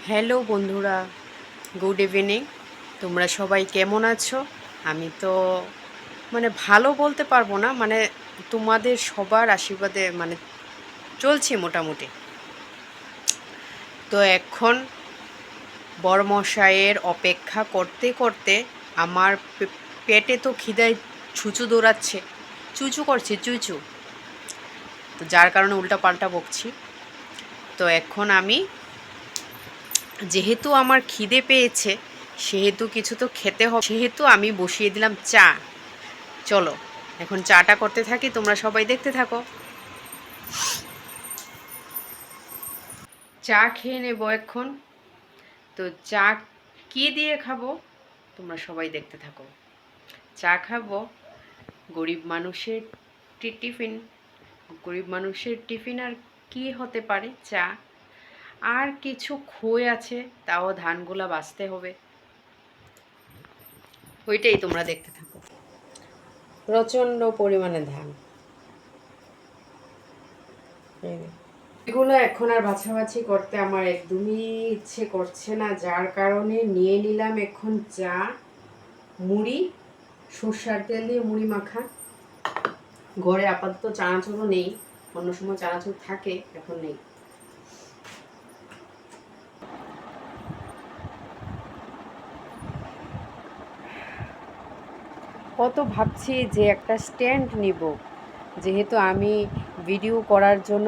Hello বন্ধুরা, good evening. তোমরা সবাই কেমন আছো? আমি তো ভালো বলতে পারবো না, তোমাদের সবার আশীর্বাদে চলছি মোটামুটি। তো এখন বড়মশাইয়ের অপেক্ষা করতে করতে আমার পেটে তো খিদায় ছুঁচু দৌড়াচ্ছে, চুচু করছে চুচু। তো যার কারণে উল্টাপাল্টা বকছি। তো এখন আমি, যেহেতু আমার খিদে পেয়েছে সেহেতু কিছু তো খেতে হবে, সেহেতু আমি বসিয়ে দিলাম চা। চলো এখন চাটা করতে থাকি, তোমরা সবাই দেখতে থাকো। চা খেয়ে নেবো এখন। তো চা কি দিয়ে খাবো তোমরা সবাই দেখতে থাকো। চা খাবো গরিব মানুষের টিফিন। গরিব মানুষের টিফিন আর কি হতে পারে? চা। আর কিছু খই আছে, তাও ধানগুলা বাছতে হবে, ওইটাই তোমরা দেখতে থাকো। প্রচণ্ড পরিমাণে ধান, এগুলো এখন আর বাছাবাছি করতে আমার একদমই ইচ্ছে করছে না, যার কারণে নিয়ে নিলাম এখন চা, মুড়ি, সর্ষার তেল দিয়ে মুড়ি মাখা। ঘরে আপাতত চানাচুরও নেই, অন্য সময় চানাচুর থাকে, এখন নেই। কত ভাবছি যে একটা স্ট্যান্ড নিব, যেহেতু আমি ভিডিও করার জন্য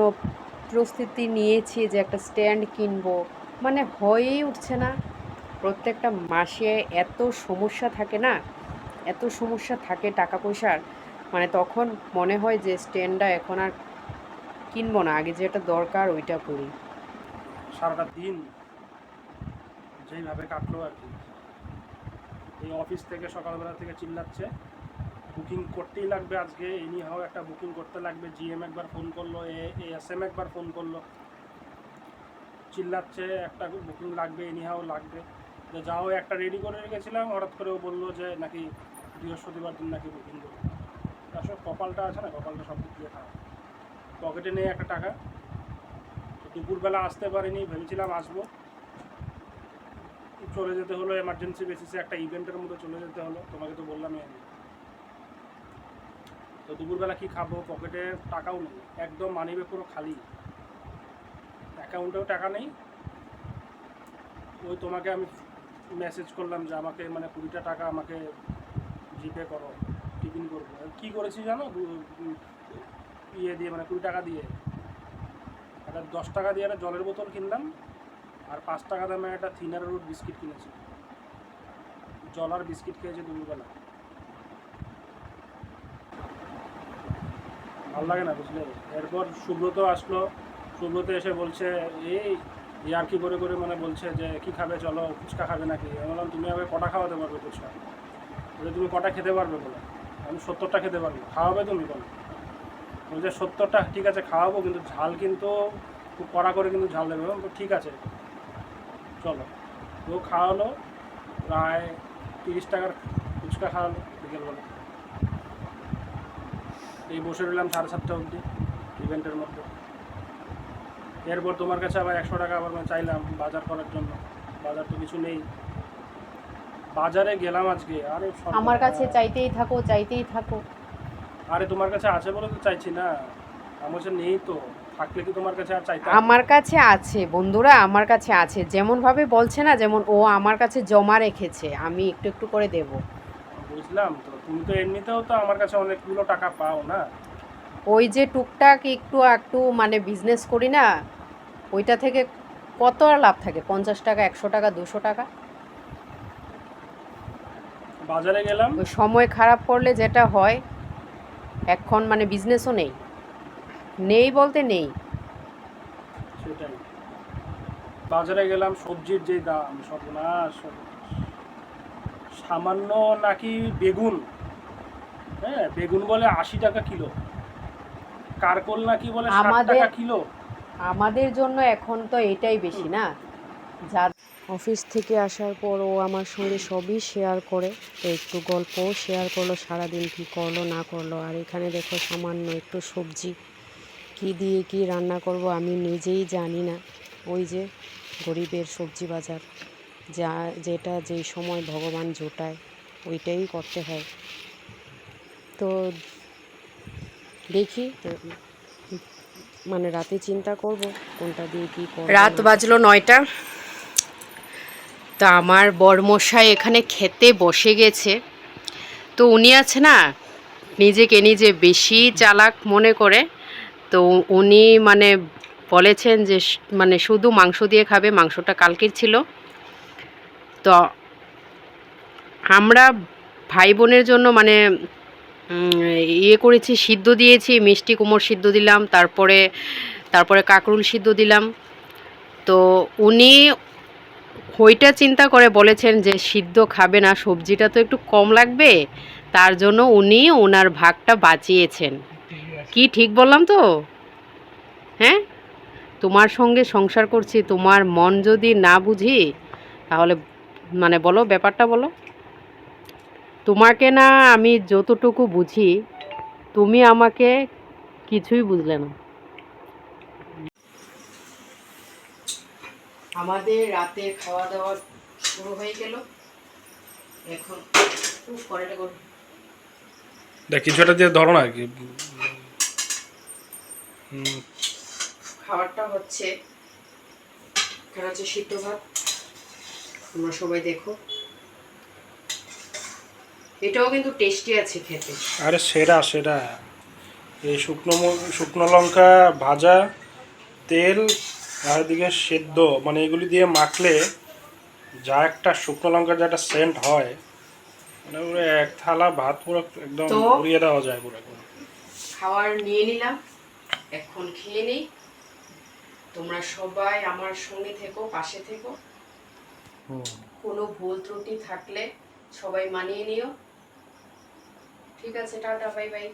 প্রস্তুতি নিয়েছি যে একটা স্ট্যান্ড কিনবো, হয়েই উঠছে না। প্রত্যেকটা মাসে এত সমস্যা থাকে না, এত সমস্যা থাকে টাকা পয়সার, তখন মনে হয় যে স্ট্যান্ডটা এখন আর কিনবো না, আগে যেটা দরকার ওইটা করি। সারাটা দিন যেইভাবে কাটলো আর কি, এই অফিস থেকে সকালবেলা থেকে চিল্লাচ্ছে বুকিং করতেই লাগবে আজকে, এনি হাও একটা বুকিং করতে লাগবে। জিএম একবার ফোন করলো, এএসএম একবার ফোন করলো, চিল্লাচ্ছে একটা বুকিং লাগবে, এনি হাও লাগবে। যে যাও একটা রেডি করে রেখেছিলাম, হঠাৎ করে ও বললো যে নাকি বৃহস্পতিবার দিন নাকি বুকিং করবো। আসলে কপালটা আছে না, কপালটা সব দিক দিয়ে খারাপ। পকেটে নেই একটা টাকা, দুপুরবেলা আসতে পারিনি, ভেবেছিলাম আসবো, চলে যেতে হলো এমার্জেন্সি বেসিসে, একটা ইভেন্টের মতো চলে যেতে হলো, তোমাকে তো বললামই আমি। তো দুপুরবেলা কি খাবো, পকেটে টাকাও নেই, একদম মানিব্যাগ পুরো খালি, অ্যাকাউন্টেও টাকা নেই। ওই তোমাকে আমি মেসেজ করলাম যে আমাকে 20টা টাকা আমাকে জিপে করো, টিফিন করবো। কী করেছি জানো, ইয়ে দিয়ে 20 টাকা দিয়ে একটা 10 টাকা দিয়ে একটা জলের বোতল কিনলাম, আর 5 টাকা দামে একটা থিনার রুট বিস্কিট কিনেছি। জল আর বিস্কিট খেয়েছি দুপুরবেলা, ভালো লাগে না বুঝলে। এরপর সুব্রত আসলো, সুব্রত এসে বলছে এই ইয়ার কি করে করে বলছে যে কি খাবে, চলো ফুচকা খাবে নাকি। আমি বললাম তুমি আমাকে কটা খাওয়াতে পারবে ফুচকা, বলে তুমি কটা খেতে পারবে, বলে আমি 70টা খেতে পারবো, খাওয়াবে তুমি বলো। বলছে 70টা, ঠিক আছে খাওয়াবো, কিন্তু ঝাল কিন্তু খুব কড়া করে কিন্তু ঝাল দেবে। ঠিক আছে চলো। ও খাওয়ালো, প্রায় 30 টাকার ফুচকা খাওয়ালো বিকেলবেলা। এই বসে রইলাম 7:30 অবধি ইভেন্টের মধ্যে। এরপর তোমার কাছে আবার 100 টাকা আবার চাইলাম বাজার করার জন্য, বাজার তো কিছু নেই। বাজারে গেলাম আজকে, আরে আমার কাছে চাইতেই থাকো, চাইতেই থাকো। আরে তোমার কাছে আছে বলে তো চাইছি না, আমার কাছে নেই তো, থাকলে কি তোমার কাছে আর চাইতাম? আমার কাছে আছে বন্ধুরা, আমার কাছে আছে, যেমনভাবে বলছে না, যেমন ও আমার কাছে জমা রেখেছে, আমি একটু একটু করে দেব। বুঝলাম, তো তুমি তো এমনিতেও তো আমার কাছে অনেকগুলো টাকা পাও না। ওই যে টুকটাক একটু একটু বিজনেস করি না, ওইটা থেকে কত আর লাভ থাকে? 50 টাকা, 100 টাকা, 200 টাকা। বাজারে গেলাম, ওই সময় খারাপ করলে যেটা হয়, এখন বিজনেসও নেই, নেই বলতে নেই। সেটাই। বাজারে গেলাম, সবজির যে দাম, সর্বনাশ। সামান্য নাকি বেগুন, হ্যাঁ বেগুন বলে 80 টাকা কিলো, কারকোল নাকি বলে 60 আমাদের টাকা কিলো। আমাদের জন্য এখন তো এটাই বেশি না। যা অফিস থেকে আসার পর ও আমার সঙ্গে সবই শেয়ার করে, তো একটু গল্পও শেয়ার করলো, সারাদিন কী করলো না করলো। আর এখানে দেখো সামান্য একটু সবজি, কী দিয়ে কী রান্না করব আমি নিজেই জানি না। ওই যে গরিবের সবজি বাজার, যা যেটা যেই সময় ভগবান জোটায় ওইটাই করতে হয়। তো দেখি মানে রাতে চিন্তা করব কোনটা দিয়ে কি করব। রাত বাজলো 9টা। তা আমার বরমশাই এখানে খেতে বসে গেছে। তো উনি আছে না, নিজেকে নিজে বেশি চালাক মনে করে। তো উনি মানে বলেছেন যে মানে শুধু মাংস দিয়ে খাবে, মাংসটা কালকের ছিল। তো আমরা ভাই বোনের জন্য মানে ইয়ে করেছি, সিদ্ধ দিয়েছি, মিষ্টি কুমড় সিদ্ধ দিলাম, তারপরে কাঁকরুল সিদ্ধ দিলাম। তো উনি ওইটা চিন্তা করে বলেছেন যে সিদ্ধ খাবে না, সবজিটা তো একটু কম লাগবে, তার জন্য উনি ওনার ভাগটা বাঁচিয়েছেন। কি ঠিক বললাম তো? হ্যাঁ, তোমার সঙ্গে সংসার করছি, তোমার মন যদি না বুঝি তাহলে মানে বলো, ব্যাপারটা বলো। তোমাকে না আমি যতটুকু বুঝি, তুমি আমাকে কিছুই বুঝলে না। আমাদের রাতে খাওয়া দাওয়া শুরু হয়ে গেল। এখন কড়াইটা করব, দেখ কিছু একটা দিয়ে ধরো না আর কি। খাবারটা হচ্ছে এখানে হচ্ছে সিদ্ধ ভাত, তোমরা সবাই দেখো। এটাও কিন্তু টেস্টি আছে খেতে। আরে সেরা সেরা, এই শুকনো লঙ্কা ভাজা, তেল আর এদিকে সেদ্ধ, মানে এগুলি দিয়ে মাখলে যা একটা শুকনো লঙ্কার যা একটা সেন্ট হয়, মানে পুরো এক থালা ভাত পুরো একদম উড়িয়ে দেওয়া যায় পুরো। খাবার নিয়ে নিলাম, এখন খেয়ে নেই। তোমরা সবাই আমার সঙ্গে থেকো, পাশে থেকো। কোনো ভুল ত্রুটি থাকলে সবাই মানিয়ে নিও। ঠিক আছে, টাটা, বাই বাই।